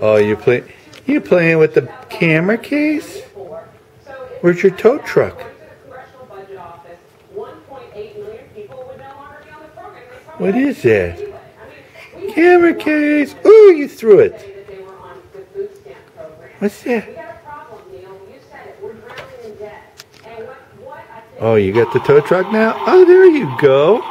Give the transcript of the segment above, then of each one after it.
Oh, you playing with the camera case? Where's your tow truck? What is that? Camera case. Ooh, you threw it. What's that? Oh, you got the tow truck now? Oh, there you go.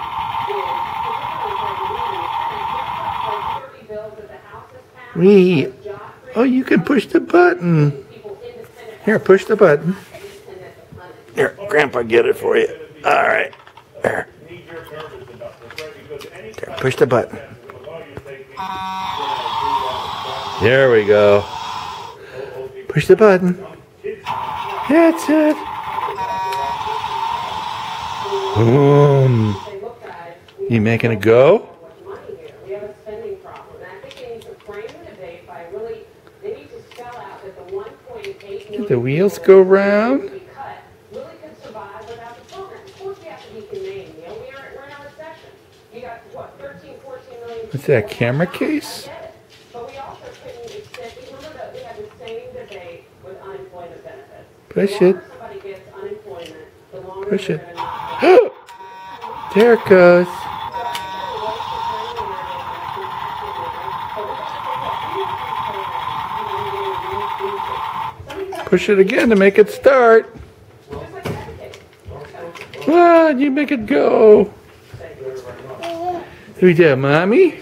Oh, you can push the button. Here, push the button. Here, Grandpa, get it for you. All right. There. Here, push the button. There we go. Push the button. That's it. Boom. You making it go? Did the wheels go round? What's that, camera case? Push it. Push it. There it goes. Push it again to make it start. Ah, you make it go. Who's that, Mommy?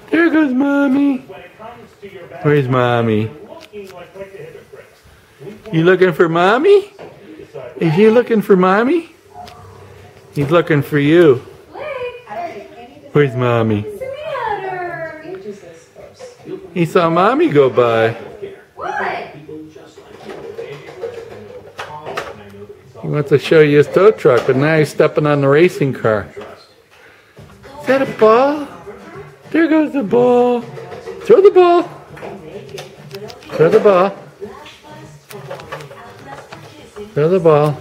There goes Mommy. Where's Mommy? You looking for Mommy? Is he looking for Mommy? He's looking for you. Where's Mommy? He saw Mommy go by. He wants to show you his tow truck, but now he's stepping on the racing car. Is that a ball? There goes the ball. Throw the ball. Throw the ball. Throw the ball.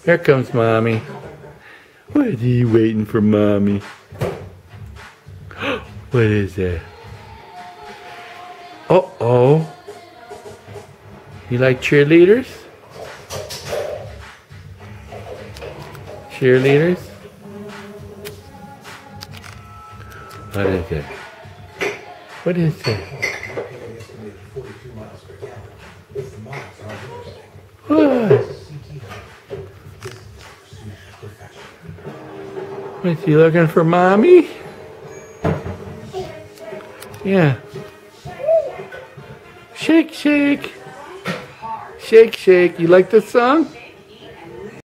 Here comes Mommy. What are you waiting for, Mommy? What is that? Uh-oh. You like cheerleaders? Cheerleaders? What is it? What is it? What? Is he looking for Mommy? Yeah. Shake, shake. Shake, shake. You like this song?